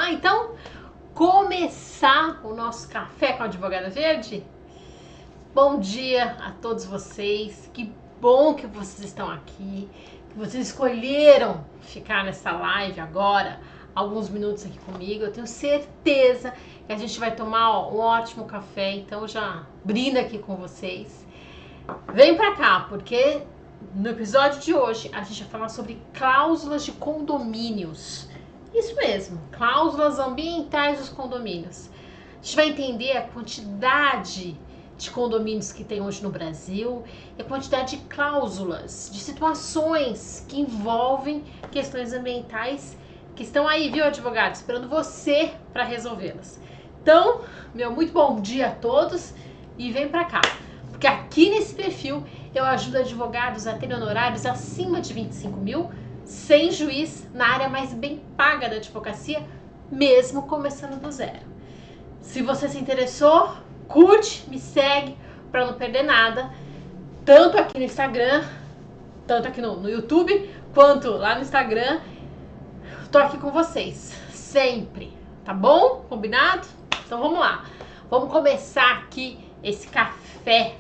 lá então começar o nosso Café com a Advogada Verde? Bom dia a todos vocês, que bom que vocês estão aqui, que vocês escolheram ficar nessa live agora, alguns minutos aqui comigo. Eu tenho certeza que a gente vai tomar um ótimo café, então já brindo aqui com vocês. Vem pra cá, porque no episódio de hoje a gente vai falar sobre cláusulas de condomínios. Isso mesmo, cláusulas ambientais dos condomínios. A gente vai entender a quantidade de condomínios que tem hoje no Brasil e a quantidade de cláusulas, de situações que envolvem questões ambientais que estão aí, viu, advogado, esperando você para resolvê-las. Então, meu muito bom dia a todos e vem pra cá. Porque aqui nesse perfil eu ajudo advogados a terem honorários acima de 25 mil, sem juiz, na área mais bem paga da advocacia, mesmo começando do zero. Se você se interessou, curte, me segue para não perder nada, tanto aqui no Instagram, tanto aqui no YouTube, quanto lá no Instagram. Tô aqui com vocês, sempre, tá bom? Combinado? Então vamos lá, vamos começar aqui esse café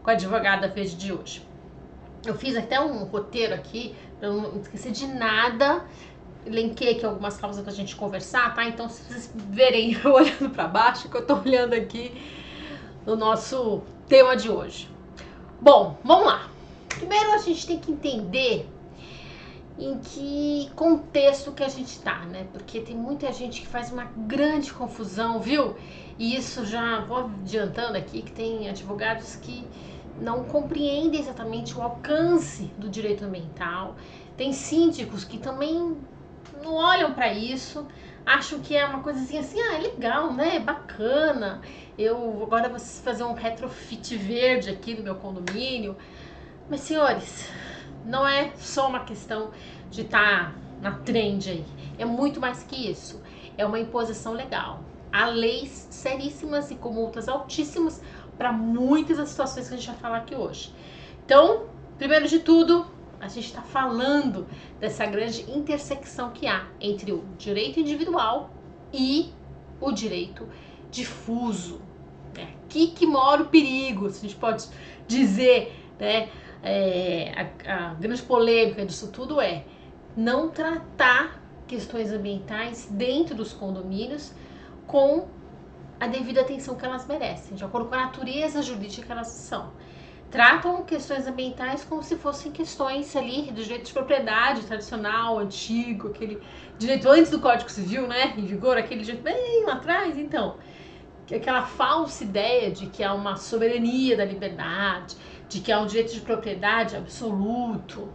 com a Advogada Verde de hoje. Eu fiz até um roteiro aqui, pra não esquecer de nada. Linkei aqui algumas cláusulas pra gente conversar, tá? Então, se vocês verem eu olhando pra baixo, que eu tô olhando aqui no nosso tema de hoje. Bom, vamos lá. Primeiro a gente tem que entender em que contexto que a gente tá, né? Porque tem muita gente que faz uma grande confusão, viu? E isso já vou adiantando aqui, que tem advogados que não compreendem exatamente o alcance do direito ambiental. Tem síndicos que também não olham para isso, acham que é uma coisinha assim, é legal, né? É bacana. Eu agora vou fazer um retrofit verde aqui no meu condomínio. Mas, senhores, não é só uma questão de estar na trend aí. É muito mais que isso. É uma imposição legal. Há leis seríssimas e com multas altíssimas para muitas das situações que a gente vai falar aqui hoje. Então, primeiro de tudo, a gente está falando dessa grande intersecção que há entre o direito individual e o direito difuso. É aqui que mora o perigo, se a gente pode dizer, né? A grande polêmica disso tudo é não tratar questões ambientais dentro dos condomínios com a devida atenção que elas merecem, de acordo com a natureza jurídica que elas são. Tratam questões ambientais como se fossem questões ali do direito de propriedade tradicional, antigo, aquele direito antes do Código Civil, né, em vigor, aquele direito bem lá atrás. Então, aquela falsa ideia de que há uma soberania da liberdade, de que há um direito de propriedade absoluto.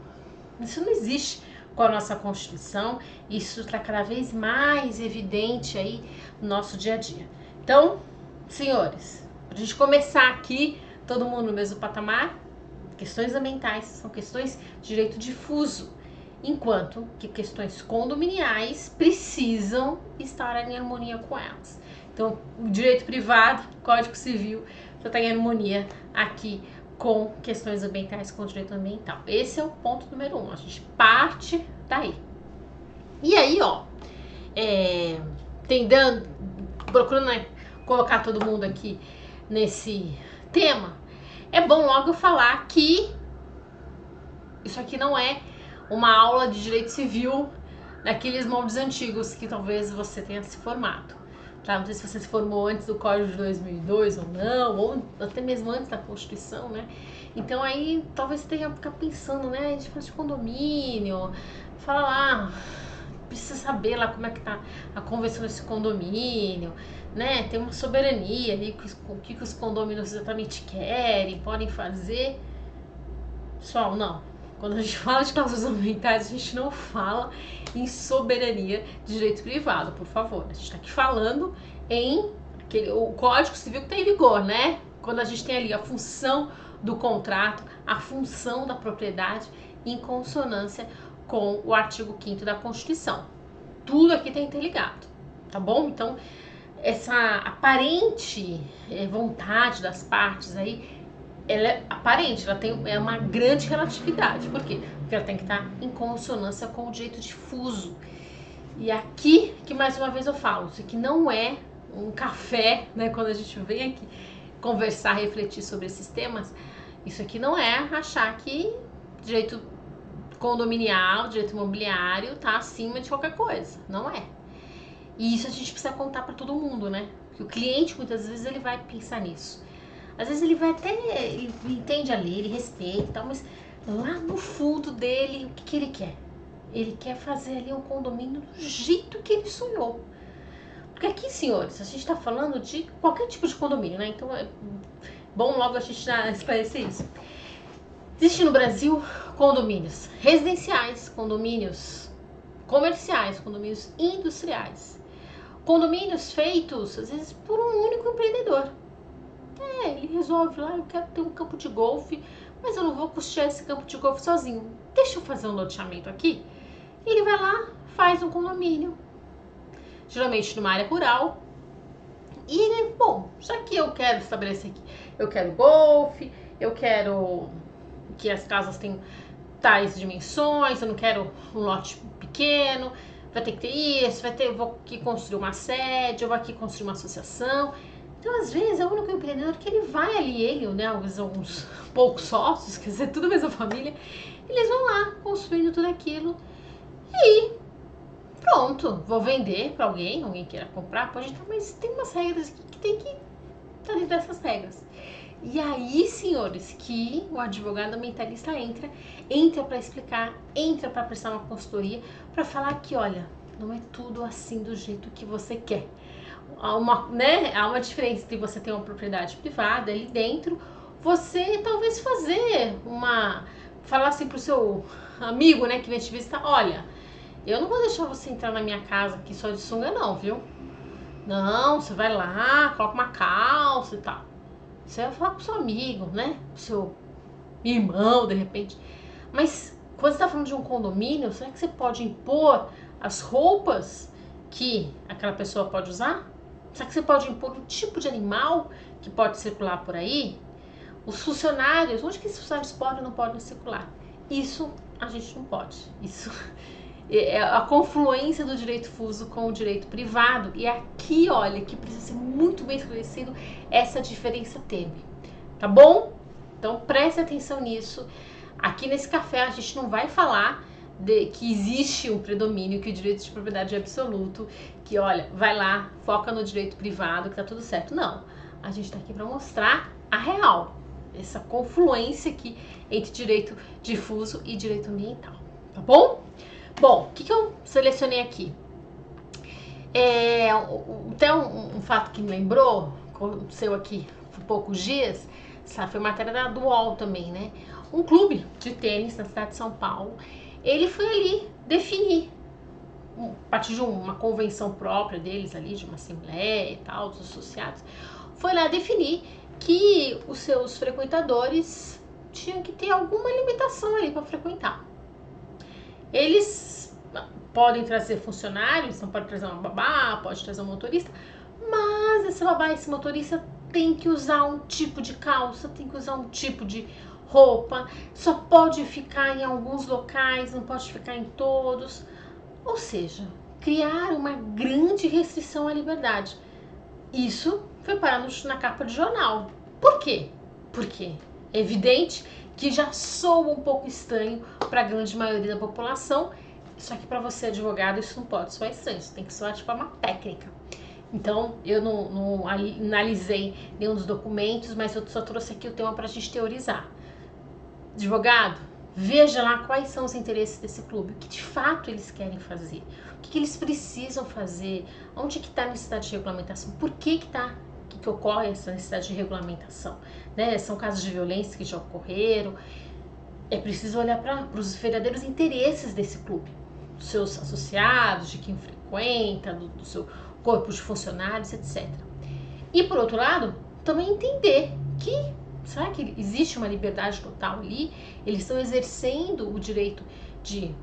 Isso não existe com a nossa Constituição, isso está cada vez mais evidente aí no nosso dia a dia. Então, senhores, para a gente começar aqui, todo mundo no mesmo patamar, questões ambientais são questões de direito difuso, enquanto que questões condominiais precisam estar em harmonia com elas. Então, o direito privado, Código Civil, já está em harmonia aqui com questões ambientais, com o direito ambiental. Esse é o ponto número 1, a gente parte daí. E aí, ó, procurando, né, colocar todo mundo aqui nesse tema, é bom logo falar que isso aqui não é uma aula de direito civil daqueles moldes antigos que talvez você tenha se formado. Tá? Não sei se você se formou antes do Código de 2002 ou não, ou até mesmo antes da Constituição, né? Então aí talvez você tenha que ficar pensando, né? A gente fala de condomínio, fala lá, precisa saber lá como é que tá a convenção desse condomínio, né? Tem uma soberania ali, o que os condôminos exatamente querem, podem fazer. Pessoal, não. Quando a gente fala de cláusulas ambientais, a gente não fala em soberania de direito privado, por favor. A gente está aqui falando em o Código Civil que está em vigor, né? Quando a gente tem ali a função do contrato, a função da propriedade em consonância com o artigo 5º da Constituição. Tudo aqui está interligado, tá bom? Então, essa aparente vontade das partes aí, ela é aparente, ela tem uma grande relatividade. Por quê? Porque ela tem que estar em consonância com o direito difuso. E aqui, que mais uma vez eu falo, isso aqui não é um café, né? Quando a gente vem aqui conversar, refletir sobre esses temas, isso aqui não é achar que direito condominial, direito imobiliário tá acima de qualquer coisa. Não é. E isso a gente precisa contar para todo mundo, né? Porque o cliente, muitas vezes, ele vai pensar nisso. Às vezes ele vai até, ele entende a lei, ele respeita e tal, mas lá no fundo dele, o que ele quer? Ele quer fazer ali um condomínio do jeito que ele sonhou. Porque aqui, senhores, a gente tá falando de qualquer tipo de condomínio, né? Então é bom logo a gente já esclarecer isso. Existe no Brasil condomínios residenciais, condomínios comerciais, condomínios industriais. Condomínios feitos, às vezes, por um único empreendedor. Ele resolve lá, eu quero ter um campo de golfe, mas eu não vou custear esse campo de golfe sozinho. Deixa eu fazer um loteamento aqui. Ele vai lá, faz um condomínio, geralmente numa área rural. E ele, bom, já que eu quero estabelecer aqui, eu quero golfe, eu quero que as casas tenham tais dimensões, eu não quero um lote pequeno, vai ter que ter isso, eu vou aqui construir uma sede, eu vou aqui construir uma associação. Então, às vezes, é o único empreendedor que ele vai ali, né, alguns poucos sócios, quer dizer, tudo a mesma família, eles vão lá construindo tudo aquilo e pronto, vou vender para alguém queira comprar, pode entrar, mas tem umas regras aqui que tem que estar dentro dessas regras. E aí, senhores, que o advogado ambientalista entra para explicar, entra para prestar uma consultoria, para falar que, olha, não é tudo assim do jeito que você quer. Há uma diferença entre você ter uma propriedade privada ali dentro, você talvez falar assim pro seu amigo, né, que vem te visitar, olha, eu não vou deixar você entrar na minha casa aqui só de sunga não, viu? Não, você vai lá, coloca uma calça e tal. Você vai falar pro seu amigo, né, pro seu irmão, de repente. Mas quando você tá falando de um condomínio, será que você pode impor as roupas que aquela pessoa pode usar? Será que você pode impor o tipo de animal que pode circular por aí? Os funcionários, onde que esses funcionários podem ou não podem circular? Isso a gente não pode. Isso é a confluência do direito fuso com o direito privado. E aqui, olha, que precisa ser muito bem esclarecido essa diferença tênue. Tá bom? Então preste atenção nisso. Aqui nesse café a gente não vai falar que existe um predomínio, que o direito de propriedade é absoluto, que olha, vai lá, foca no direito privado, que tá tudo certo. Não, a gente tá aqui para mostrar a real, essa confluência aqui entre direito difuso e direito ambiental, tá bom? Bom, o que eu selecionei aqui? Até um fato que me lembrou, aconteceu aqui por poucos dias, sabe, foi matéria do UOL também, né? Um clube de tênis na cidade de São Paulo, ele foi ali definir, a partir de uma convenção própria deles ali, de uma assembleia e tal, dos associados, foi lá definir que os seus frequentadores tinham que ter alguma limitação ali para frequentar. Eles podem trazer funcionários, então pode trazer uma babá, pode trazer um motorista, mas esse babá, esse motorista tem que usar um tipo de calça, tem que usar um tipo de roupa, só pode ficar em alguns locais, não pode ficar em todos. Ou seja, criar uma grande restrição à liberdade. Isso foi parar na capa de jornal. Por quê? Porque é evidente que já soa um pouco estranho para a grande maioria da população, só que para você, advogado, isso não pode soar estranho, isso tem que soar tipo uma técnica. Então, eu não analisei nenhum dos documentos, mas eu só trouxe aqui o tema para a gente teorizar. Advogado, veja lá quais são os interesses desse clube, o que de fato eles querem fazer, o que eles precisam fazer, onde que está a necessidade de regulamentação, por que ocorre essa necessidade de regulamentação, né? São casos de violência que já ocorreram, é preciso olhar para os verdadeiros interesses desse clube, dos seus associados, de quem frequenta, do seu corpo de funcionários, etc. E por outro lado, também entender que será que existe uma liberdade total ali? Eles estão exercendo o direito de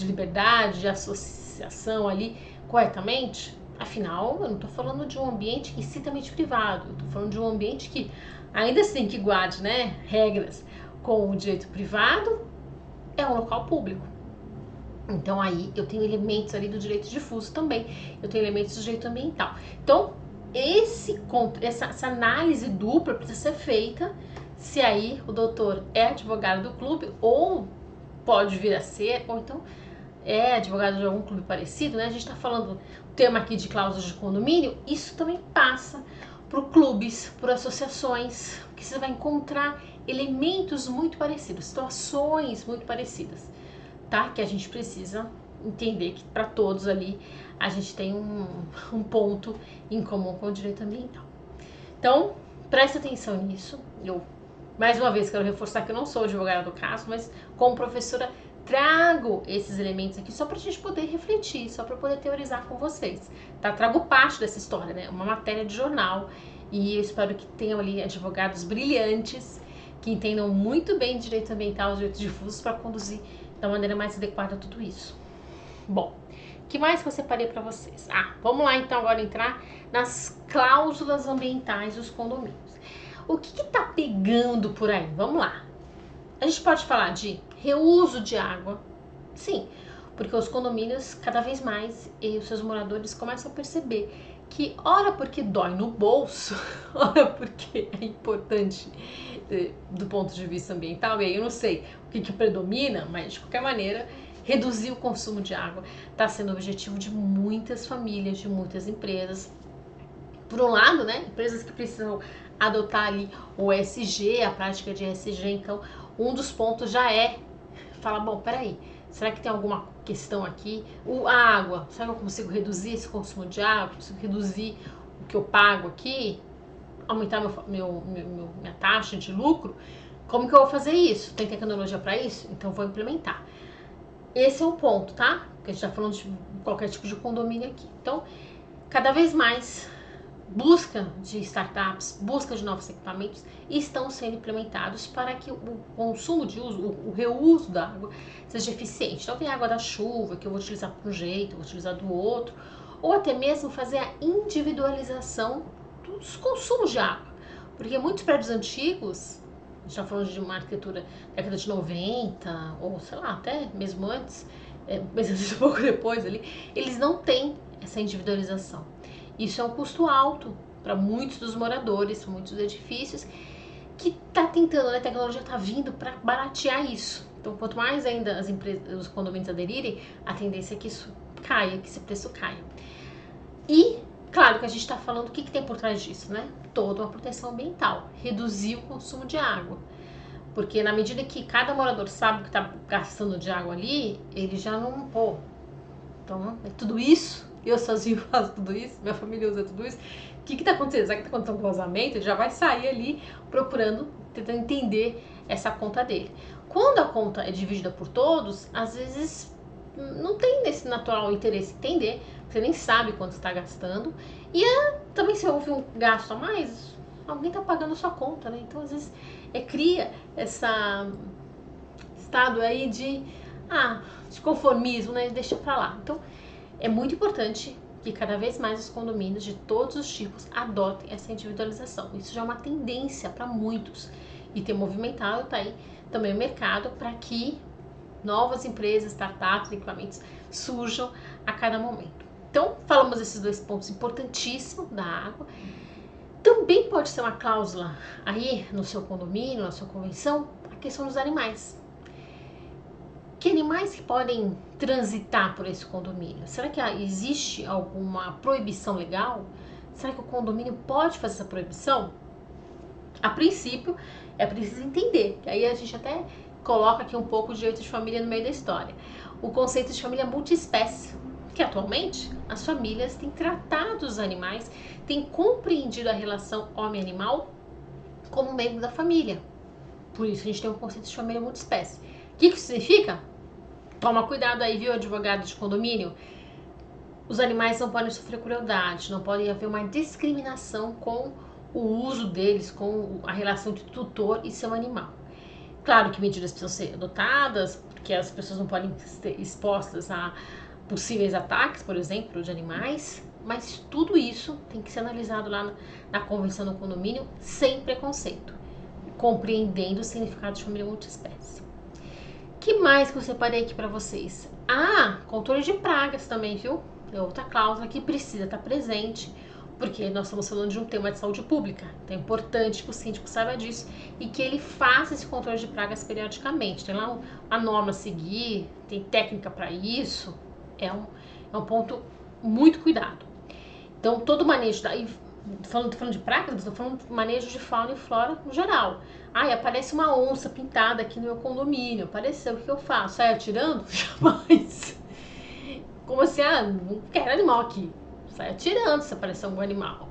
liberdade, de associação ali corretamente? Afinal, eu não estou falando de um ambiente estritamente privado, eu estou falando de um ambiente que ainda assim que guarde, né, regras com o direito privado, é um local público. Então aí eu tenho elementos ali do direito difuso também, eu tenho elementos do direito ambiental. Então essa análise dupla precisa ser feita se aí o doutor é advogado do clube ou pode vir a ser, ou então é advogado de algum clube parecido, né? A gente está falando o tema aqui de cláusulas de condomínio, isso também passa por clubes, por associações, que você vai encontrar elementos muito parecidos, situações muito parecidas, tá? Que a gente precisa entender que para todos ali a gente tem um ponto em comum com o direito ambiental. Então, preste atenção nisso. Eu, mais uma vez, quero reforçar que eu não sou advogada do caso, mas como professora trago esses elementos aqui só para a gente poder refletir, só para poder teorizar com vocês, tá? Trago parte dessa história, né? Uma matéria de jornal e eu espero que tenham ali advogados brilhantes que entendam muito bem direito ambiental e direito difuso para conduzir da maneira mais adequada tudo isso. Bom, o que mais que eu separei para vocês? Vamos lá então agora entrar nas cláusulas ambientais dos condomínios. O que tá pegando por aí? Vamos lá. A gente pode falar de reuso de água, sim, porque os condomínios cada vez mais e os seus moradores começam a perceber que ora porque dói no bolso, ora porque é importante do ponto de vista ambiental, e aí eu não sei o que predomina, mas de qualquer maneira reduzir o consumo de água está sendo o objetivo de muitas famílias, de muitas empresas. Por um lado, né, empresas que precisam adotar ali o ESG, a prática de ESG, então um dos pontos já é falar, bom, peraí, será que tem alguma questão aqui? A água, será que eu consigo reduzir esse consumo de água? Consigo reduzir o que eu pago aqui? Aumentar minha taxa de lucro? Como que eu vou fazer isso? Tem tecnologia para isso? Então vou implementar. Esse é um ponto, tá? Porque a gente tá falando de qualquer tipo de condomínio aqui. Então, cada vez mais busca de startups, busca de novos equipamentos estão sendo implementados para que o consumo de uso, o reuso da água seja eficiente. Então tem água da chuva que eu vou utilizar de um jeito, vou utilizar do outro, ou até mesmo fazer a individualização dos consumos de água. Porque muitos prédios antigos, a gente está falando de uma arquitetura da década de 90, ou sei lá, até mesmo antes, mesmo um pouco depois ali, eles não têm essa individualização. Isso é um custo alto para muitos dos moradores, muitos edifícios, que está tentando, né? A tecnologia está vindo para baratear isso. Então, quanto mais ainda as empresas, os condomínios aderirem, a tendência é que isso caia, que esse preço caia. E, claro que a gente está falando, o que tem por trás disso, né? Toda uma proteção ambiental, reduzir o consumo de água. Porque na medida que cada morador sabe o que está gastando de água ali, ele já não, então é tudo isso, eu sozinho faço tudo isso, minha família usa tudo isso. O que está acontecendo? Será que está acontecendo um vazamento? Ele já vai sair ali procurando, tentando entender essa conta dele. Quando a conta é dividida por todos, às vezes não tem nesse natural interesse em entender, você nem sabe quanto está gastando. E também se houve um gasto a mais, alguém está pagando a sua conta, né? Então às vezes cria esse estado aí de conformismo, né? Deixa pra lá. Então é muito importante que cada vez mais os condomínios de todos os tipos adotem essa individualização. Isso já é uma tendência para muitos e tem movimentado, tá aí também o mercado para que novas empresas, startups, equipamentos surjam a cada momento. Então, falamos desses dois pontos importantíssimos da água. Também pode ser uma cláusula aí no seu condomínio, na sua convenção, a questão dos animais. Que animais que podem transitar por esse condomínio? Será que existe alguma proibição legal? Será que o condomínio pode fazer essa proibição? A princípio, é preciso entender, que aí a gente até coloca aqui um pouco de direito de família no meio da história. O conceito de família multiespécie, que atualmente as famílias têm tratado os animais, têm compreendido a relação homem-animal como membro da família. Por isso a gente tem um conceito de família multiespécie. O que isso significa? Toma cuidado aí, viu, advogado de condomínio? Os animais não podem sofrer crueldade, não pode haver uma discriminação com o uso deles, com a relação de tutor e seu animal. Claro que medidas precisam ser adotadas, porque as pessoas não podem ser expostas a possíveis ataques, por exemplo, de animais, mas tudo isso tem que ser analisado lá na convenção do condomínio sem preconceito, compreendendo o significado de família multiespécie. O Que mais que eu separei aqui para vocês? Ah, controle de pragas também, viu? É outra cláusula que precisa estar presente, porque nós estamos falando de um tema de saúde pública. Então é importante que o síndico saiba disso e que ele faça esse controle de pragas periodicamente. Tem lá a norma a seguir, tem técnica para isso. É um ponto muito cuidado. Então todo manejo, tô falando de pragas, estou falando de manejo de fauna e flora no geral. Ai, aparece uma onça pintada aqui no meu condomínio. Apareceu, o que eu faço? Sai atirando? Jamais. Como assim? Ah, não quero animal aqui. Sai atirando se aparecer algum animal.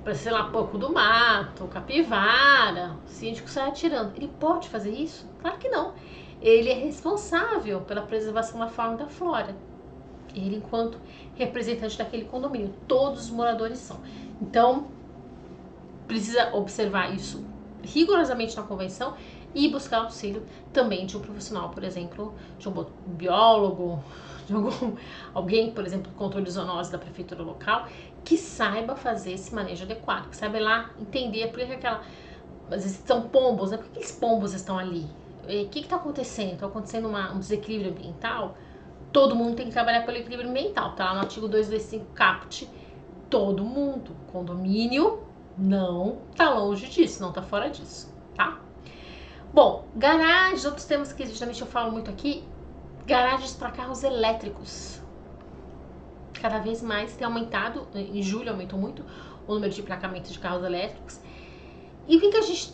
Aparecer lá porco do mato, capivara. O síndico sai atirando. Ele pode fazer isso? Claro que não. Ele é responsável pela preservação da fauna e da flora. Ele, enquanto representante daquele condomínio. Todos os moradores são. Então, precisa observar isso rigorosamente na convenção e buscar auxílio também de um profissional, por exemplo, de um biólogo, de alguém, por exemplo, do controle de zoonose da prefeitura local, que saiba fazer esse manejo adequado, que saiba lá entender por que às vezes são pombos, né? Por que aqueles pombos estão ali? O que está acontecendo? Está acontecendo um desequilíbrio ambiental? Todo mundo tem que trabalhar pelo equilíbrio ambiental, tá lá no artigo 225 caput. Todo mundo, condomínio, não tá longe disso, não tá fora disso, tá? Bom, garagens, outros temas que geralmente eu falo muito aqui, garagens para carros elétricos. Cada vez mais tem aumentado, em julho aumentou muito o número de emplacamentos de carros elétricos. E o que a gente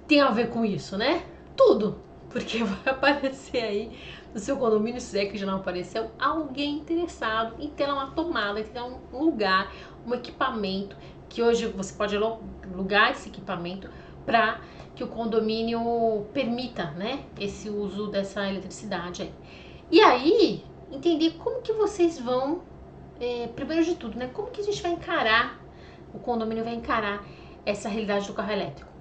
tem a ver com isso, né? Tudo, porque vai aparecer aí no seu condomínio, se é que já não apareceu, alguém interessado em ter uma tomada, em ter um lugar, um equipamento, que hoje você pode alugar esse equipamento para que o condomínio permita, né, esse uso dessa eletricidade aí. E aí, entender como que vocês vão, primeiro de tudo, né, como que a gente vai encarar, o condomínio vai encarar essa realidade do carro elétrico.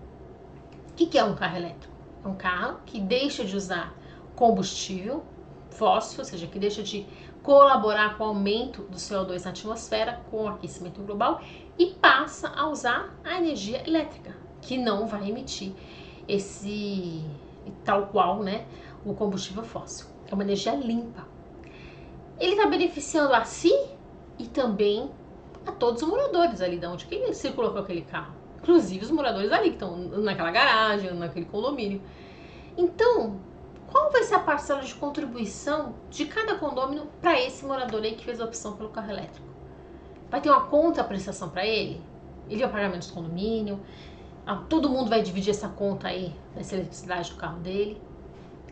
O que é um carro elétrico? É um carro que deixa de usar combustível fóssil, ou seja, que deixa de colaborar com o aumento do CO2 na atmosfera, com o aquecimento global, e passa a usar a energia elétrica, que não vai emitir esse tal qual, né, o combustível fóssil. É uma energia limpa. Ele está beneficiando a si e também a todos os moradores ali de onde que circulou com aquele carro. Inclusive os moradores ali que estão naquela garagem, naquele condomínio. Então, qual vai ser a parcela de contribuição de cada condomínio para esse morador aí que fez a opção pelo carro elétrico? Vai ter uma conta prestação para ele? Ele vai pagar menos condomínio? Todo mundo vai dividir essa conta aí, dessa eletricidade do carro dele?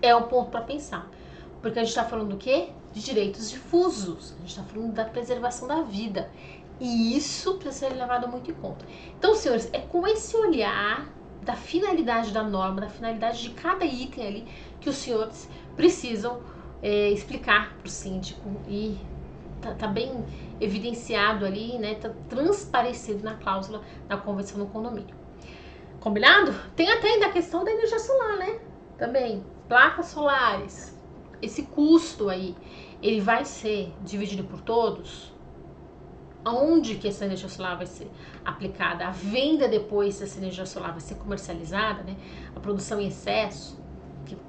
É um ponto para pensar. Porque a gente está falando do quê? De direitos difusos. A gente está falando da preservação da vida. E isso precisa ser levado muito em conta. Então, senhores, é com esse olhar da finalidade da norma, da finalidade de cada item ali, que os senhores precisam explicar para o síndico e tá bem evidenciado ali, né? Tá transparecido na cláusula da convenção do condomínio. Combinado? Tem até ainda a questão da energia solar, né? Também, placas solares. Esse custo aí, ele vai ser dividido por todos? Aonde que essa energia solar vai ser aplicada? A venda depois dessa energia solar vai ser comercializada, né? A produção em excesso,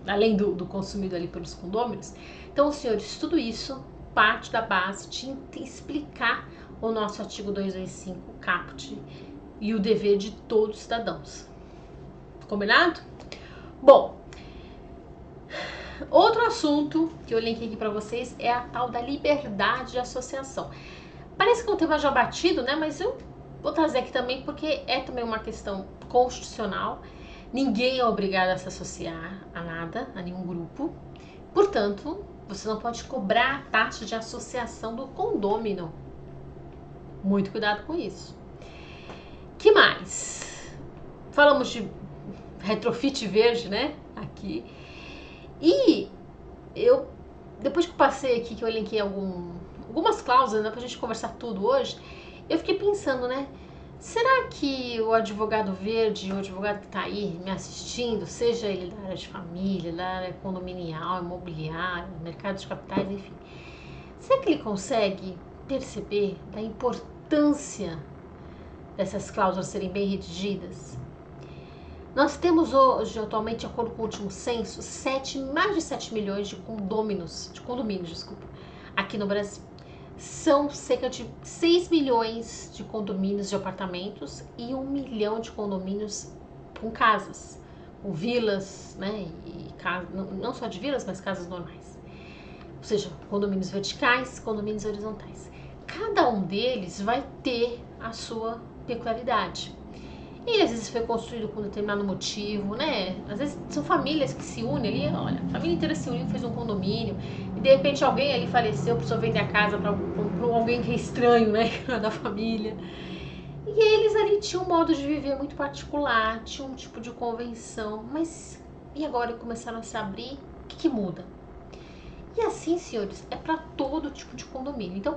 além do consumido ali pelos condôminos. Então, senhores, tudo isso parte da base de explicar o nosso artigo 225 caput e o dever de todos os cidadãos. Combinado? Bom, outro assunto que eu linkei aqui para vocês é a tal da liberdade de associação. Parece que é um tema já batido, né? Mas eu vou trazer aqui também porque é também uma questão constitucional. Ninguém é obrigado a se associar a nada, a nenhum grupo. Portanto, você não pode cobrar a taxa de associação do condômino. Muito cuidado com isso. Que mais? Falamos de retrofit verde, né? Aqui. E eu, depois que eu passei aqui, que eu elenquei algumas cláusulas, né, pra gente conversar tudo hoje, eu fiquei pensando, né? Será que o advogado verde, o advogado que tá aí me assistindo, seja ele da área de família, da área condominial, imobiliária, mercado de capitais, enfim, será que ele consegue perceber da importância dessas cláusulas serem bem redigidas? Nós temos hoje, atualmente, de acordo com o último censo, mais de 7 milhões de condomínios, aqui no Brasil. São cerca de 6 milhões de condomínios de apartamentos e 1 milhão de condomínios com casas, com vilas, né? E não só de vilas, mas casas normais. Ou seja, condomínios verticais, condomínios horizontais. Cada um deles vai ter a sua peculiaridade. E às vezes foi construído com um determinado motivo, né? Às vezes são famílias que se unem ali, olha, a família inteira se uniu, fez um condomínio, e de repente alguém ali faleceu, precisou vender a casa para alguém que é estranho, né? Da família. E eles ali tinham um modo de viver muito particular, tinham um tipo de convenção, mas e agora começaram a se abrir, o que muda? E assim, senhores, é para todo tipo de condomínio. Então,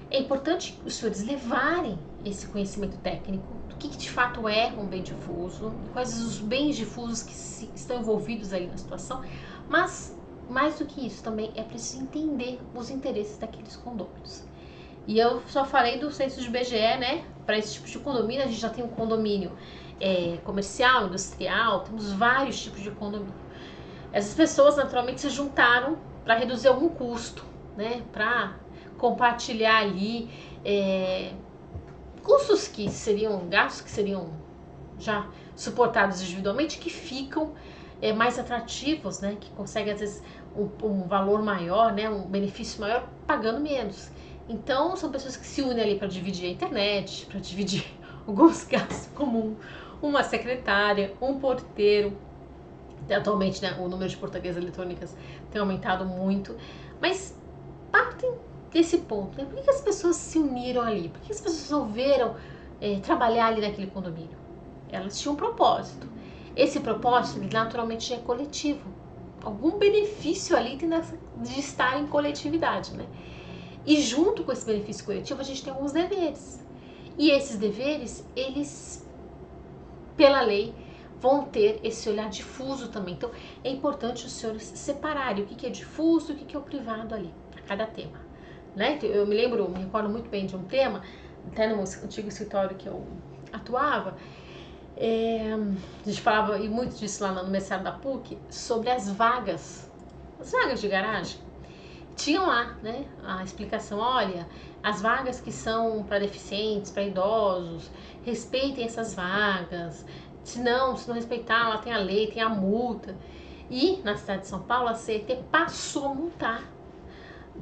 é importante os senhores levarem esse conhecimento técnico do que de fato é um bem difuso, quais os bens difusos que estão envolvidos aí na situação, mas mais do que isso também é preciso entender os interesses daqueles condôminos. E eu só falei do censo de IBGE, né? Para esse tipo de condomínio, a gente já tem um condomínio comercial, industrial, temos vários tipos de condomínio. Essas pessoas naturalmente se juntaram para reduzir algum custo, né? Para compartilhar ali custos que seriam, gastos que seriam já suportados individualmente, que ficam mais atrativos, né? Que conseguem às vezes um valor maior, né? Um benefício maior pagando menos. Então são pessoas que se unem ali para dividir a internet, para dividir alguns gastos comuns, uma secretária, um porteiro. Atualmente, né, o número de portarias eletrônicas tem aumentado muito, mas partem desse ponto, né? Por que as pessoas se uniram ali? Por que as pessoas resolveram trabalhar ali naquele condomínio? Elas tinham um propósito. Esse propósito, ele naturalmente é coletivo. Algum benefício ali tem de estar em coletividade, né? E junto com esse benefício coletivo, a gente tem alguns deveres. E esses deveres, eles, pela lei, vão ter esse olhar difuso também. Então, é importante os senhores separarem o que é difuso e o que é o privado ali, a cada tema. Né? Eu me recordo muito bem de um tema, até no antigo escritório que eu atuava, a gente falava, e muito disso lá no mestrado da PUC, sobre as vagas de garagem. Tinham lá, né, a explicação, olha, as vagas que são para deficientes, para idosos, respeitem essas vagas, se não respeitar, lá tem a lei, tem a multa. E na cidade de São Paulo, a CET passou a multar,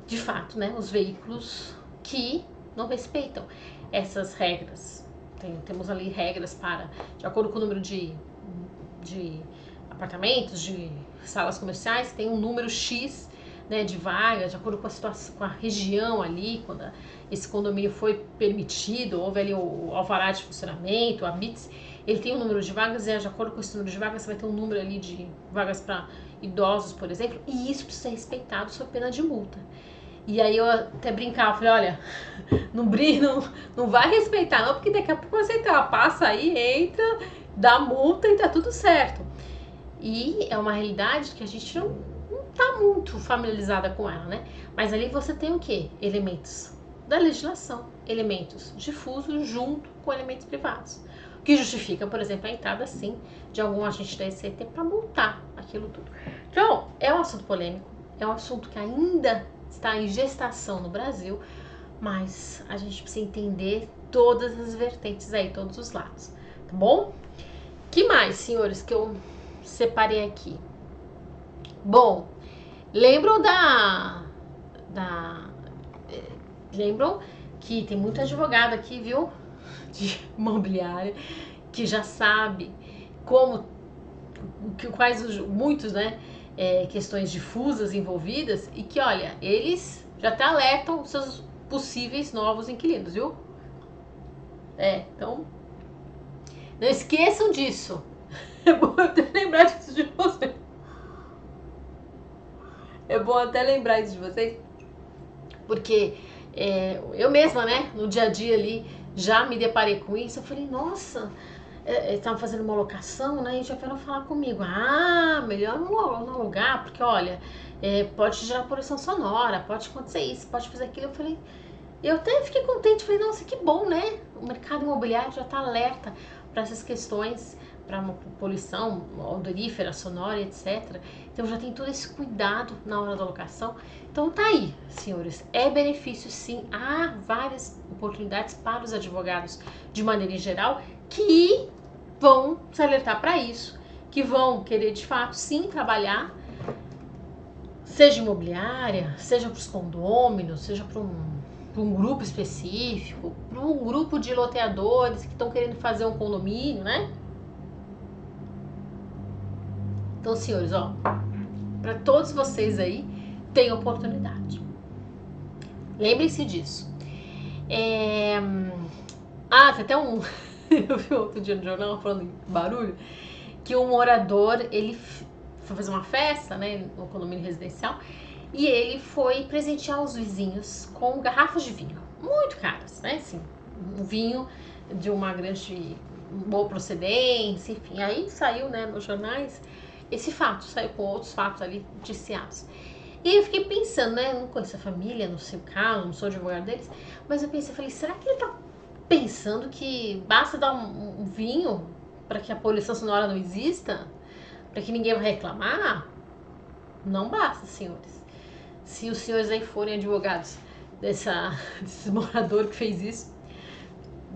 de fato, né, os veículos que não respeitam essas regras. Temos ali regras para, de acordo com o número de apartamentos, de salas comerciais, tem um número X, né, de vagas, de acordo com a situação, com a região ali, quando esse condomínio foi permitido, houve ali o alvará de funcionamento, a BITS, ele tem um número de vagas, e de acordo com esse número de vagas, você vai ter um número ali de vagas para idosos, por exemplo, e isso precisa ser respeitado sob pena de multa. E aí eu até brincava, falei, olha, não vai respeitar não, porque daqui a pouco você passa aí, entra, dá multa e tá tudo certo. E é uma realidade que a gente não tá muito familiarizada com ela, né? Mas ali você tem o quê? Elementos da legislação, elementos difusos junto com elementos privados, que justifica, por exemplo, a entrada, sim, de algum agente da ECT para multar aquilo tudo. Então, é um assunto polêmico, é um assunto que ainda está em gestação no Brasil, mas a gente precisa entender todas as vertentes aí, todos os lados, tá bom? Que mais, senhores, que eu separei aqui? Bom, lembram lembram que tem muito advogado aqui, viu, de imobiliária, que já sabe muitos, né, questões difusas envolvidas, e que, olha, eles já até alertam os seus possíveis novos inquilinos, viu? Então, não esqueçam disso. É bom até lembrar disso de vocês. Porque eu mesma, né, no dia a dia ali, já me deparei com isso. Eu falei, nossa, estavam fazendo uma locação, né, e já vieram falar comigo, melhor não alugar, porque olha, pode gerar poluição sonora, pode acontecer isso, pode fazer aquilo. Eu até fiquei contente, falei, nossa, que bom, né, o mercado imobiliário já está alerta para essas questões, para uma poluição odorífera, sonora, etc. Então já tem todo esse cuidado na hora da locação. Então tá aí, senhores, é benefício sim, há várias oportunidades para os advogados de maneira em geral que vão se alertar para isso, que vão querer de fato sim trabalhar, seja imobiliária, seja para os condôminos, seja para um grupo específico, para um grupo de loteadores que estão querendo fazer um condomínio, né? Então, senhores, ó, para todos vocês aí, tem oportunidade. Lembrem-se disso. Tem até um... Eu vi outro dia no jornal falando em barulho, que um morador, ele foi fazer uma festa, né, no condomínio residencial, e ele foi presentear os vizinhos com garrafas de vinho, muito caras, né, assim, um vinho de uma grande, boa procedência, enfim. Aí saiu, né, nos jornais, esse fato, saiu com outros fatos ali noticiados. E aí eu fiquei pensando, né, eu não conheço a família, não sei o caso, não sou advogado deles, mas eu pensei, falei, será que ele tá pensando que basta dar um vinho para que a poluição sonora não exista? Para que ninguém vai reclamar? Não basta, senhores. Se os senhores aí forem advogados desse morador que fez isso,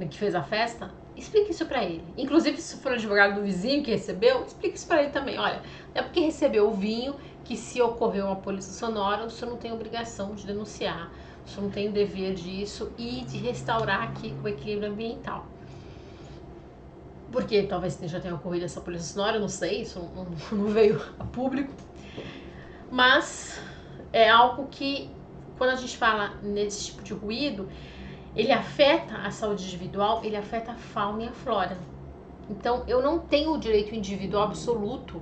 que fez a festa, explique isso para ele. Inclusive, se for advogado do vizinho que recebeu, explique isso para ele também. Olha, é porque recebeu o vinho que, se ocorreu uma poluição sonora, o senhor não tem obrigação de denunciar, o senhor não tem o dever disso e de restaurar aqui o equilíbrio ambiental. Porque talvez já tenha ocorrido essa poluição sonora, eu não sei, isso não veio a público. Mas é algo que, quando a gente fala nesse tipo de ruído, ele afeta a saúde individual, ele afeta a fauna e a flora. Então, eu não tenho o direito individual absoluto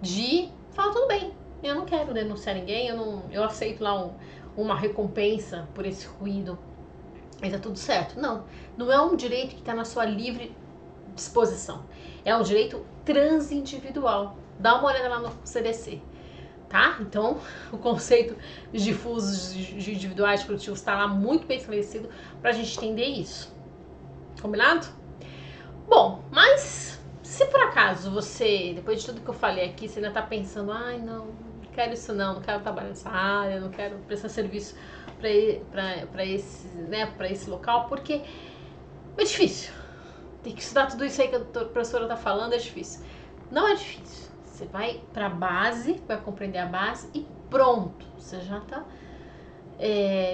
de falar, tudo bem, eu não quero denunciar ninguém, eu aceito lá uma recompensa por esse ruído, mas tá tudo certo. Não é um direito que está na sua livre disposição. É um direito transindividual. Dá uma olhada lá no CDC. Tá? Então, o conceito de difusos de individuais coletivos está lá muito bem esclarecido para a gente entender isso. Combinado? Bom, mas se por acaso você, depois de tudo que eu falei aqui, você ainda tá pensando, ai não quero isso não quero trabalhar nessa área, não quero prestar serviço para esse local, porque é difícil. Tem que estudar tudo isso aí que a professora tá falando, é difícil. Não é difícil. Você vai para a base, vai compreender a base e pronto. Você já está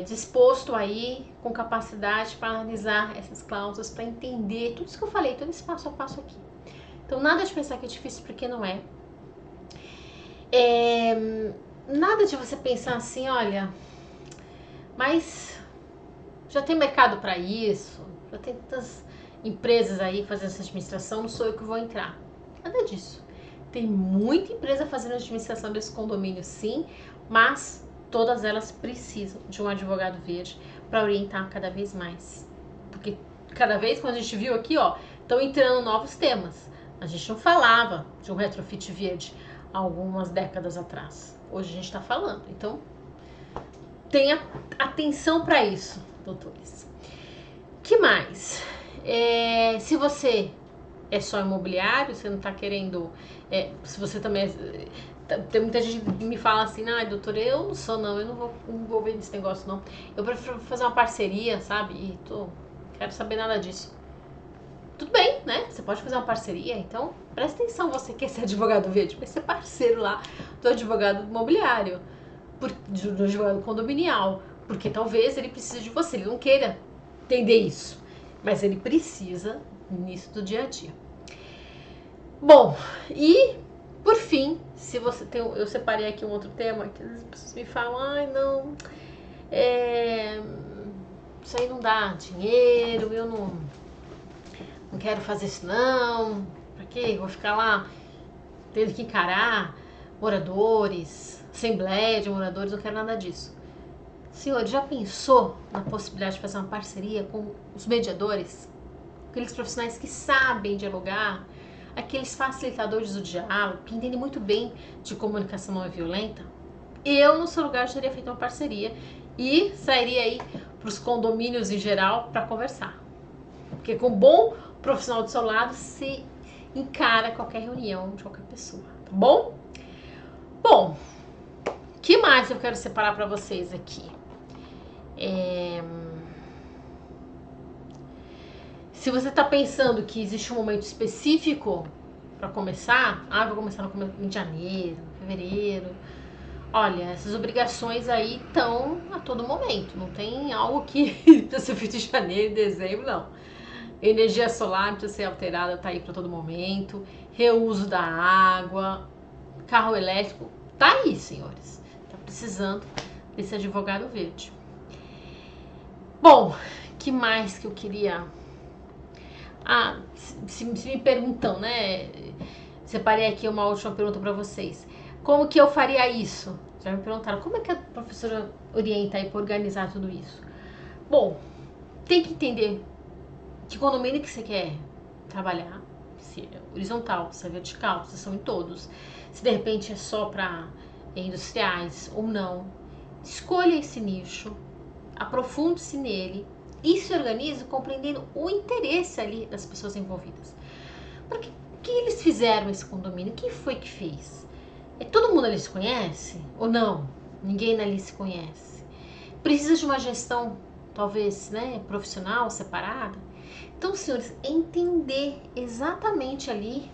disposto aí, com capacidade para analisar essas cláusulas, para entender tudo isso que eu falei, todo esse passo a passo aqui. Então, nada de pensar que é difícil, porque não é. Nada de você pensar assim, olha, mas já tem mercado para isso, já tem tantas empresas aí fazendo essa administração, não sou eu que vou entrar. Nada disso. Tem muita empresa fazendo a administração desse condomínio, sim, mas todas elas precisam de um advogado verde para orientar cada vez mais. Porque cada vez, como a gente viu aqui, ó, estão entrando novos temas. A gente não falava de um retrofit verde há algumas décadas atrás. Hoje a gente está falando. Então, tenha atenção para isso, doutores. Que mais? Se você é só imobiliário, você não está querendo... se você também... Tem muita gente que me fala assim, doutora, eu não sou não, eu não vou me envolver nesse negócio não. Eu prefiro fazer uma parceria, sabe? E quero saber nada disso. Tudo bem, né? Você pode fazer uma parceria, então presta atenção, você quer ser advogado verde, vai ser parceiro lá do advogado imobiliário, do advogado condominial, porque talvez ele precise de você, ele não queira entender isso, mas ele precisa nisso do dia a dia. Bom, e por fim, se você tem, eu separei aqui um outro tema que às vezes as pessoas me falam, não, isso aí não dá dinheiro, eu não quero fazer isso não, pra quê? Eu vou ficar lá tendo que encarar moradores, assembleia de moradores, não quero nada disso. Senhor, já pensou na possibilidade de fazer uma parceria com os mediadores? Aqueles profissionais que sabem dialogar, aqueles facilitadores do diálogo, que entendem muito bem de comunicação não violenta? Eu, no seu lugar, teria feito uma parceria e sairia aí para os condomínios em geral para conversar. Porque com um bom profissional do seu lado, você encara qualquer reunião de qualquer pessoa, tá bom? Bom, o que mais eu quero separar para vocês aqui? Se você tá pensando que existe um momento específico para começar, vou começar no começo de janeiro, fevereiro. Olha, essas obrigações aí estão a todo momento. Não tem algo que precisa ser feito em janeiro, dezembro, não. Energia solar precisa ser alterada, tá aí para todo momento. Reuso da água, carro elétrico, tá aí, senhores. Tá precisando desse advogado verde. Bom, que mais que eu queria... se me perguntam, né? Separei aqui uma última pergunta para vocês. Como que eu faria isso? Já me perguntaram, como é que a professora orienta aí para organizar tudo isso? Bom, tem que entender que condomínio que você quer trabalhar, se é horizontal, se é vertical, se são em todos, se de repente é só para industriais ou não. Escolha esse nicho, aprofunde-se nele e se organize compreendendo o interesse ali das pessoas envolvidas. Porque o que eles fizeram esse condomínio? Quem foi que fez? Todo mundo ali se conhece? Ou não? Ninguém ali se conhece. Precisa de uma gestão, talvez, né, profissional, separada? Então, senhores, entender exatamente ali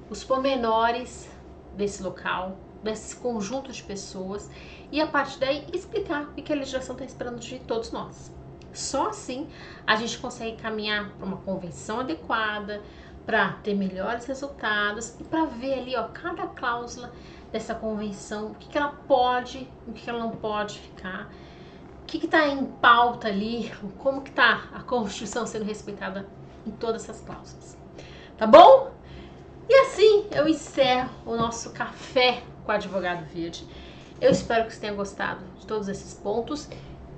os pormenores desse local, desse conjunto de pessoas, e a partir daí explicar o que a legislação está esperando de todos nós. Só assim a gente consegue caminhar para uma convenção adequada, para ter melhores resultados e para ver ali, cada cláusula dessa convenção, o que ela pode, o que ela não pode ficar, o que está em pauta ali, como que está a Constituição sendo respeitada em todas essas cláusulas. Tá bom? E assim eu encerro o nosso café com o Advogado Verde. Eu espero que você tenha gostado de todos esses pontos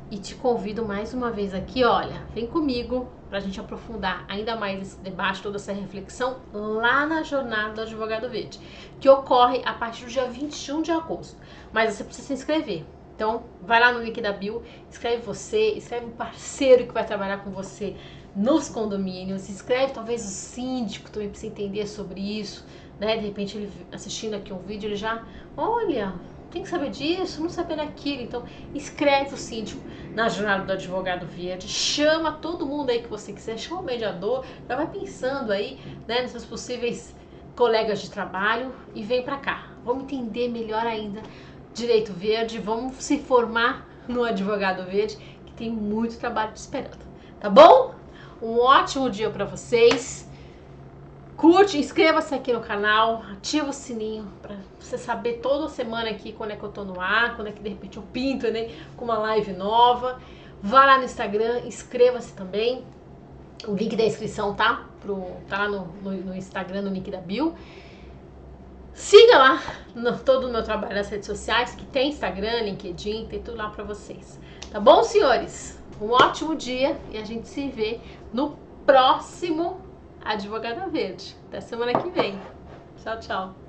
e te convido mais uma vez aqui, olha, vem comigo para a gente aprofundar ainda mais esse debate, toda essa reflexão lá na jornada do Advogado Verde, que ocorre a partir do dia 21 de agosto. Mas você precisa se inscrever. Então, vai lá no link da bio, escreve um parceiro que vai trabalhar com você nos condomínios, escreve talvez o síndico também para você entender sobre isso, né? De repente ele assistindo aqui um vídeo, ele já, olha, tem que saber disso, não saber daquilo. Então, escreve o síndico na jornada do Advogado Verde, chama todo mundo aí que você quiser, chama o mediador, já vai pensando aí, né, nos seus possíveis colegas de trabalho e vem pra cá. Vamos entender melhor ainda Direito Verde, vamos se formar no Advogado Verde, que tem muito trabalho te esperando. Tá bom? Um ótimo dia pra vocês. Curte, inscreva-se aqui no canal, ativa o sininho para você saber toda semana aqui quando é que eu tô no ar, quando é que de repente eu pinto, né, com uma live nova. Vá lá no Instagram, inscreva-se também. O link da inscrição tá lá no Instagram, no link da bio. Siga lá todo o meu trabalho nas redes sociais, que tem Instagram, LinkedIn, tem tudo lá para vocês. Tá bom, senhores? Um ótimo dia e a gente se vê no próximo Advogada Verde. Até semana que vem. Tchau, tchau.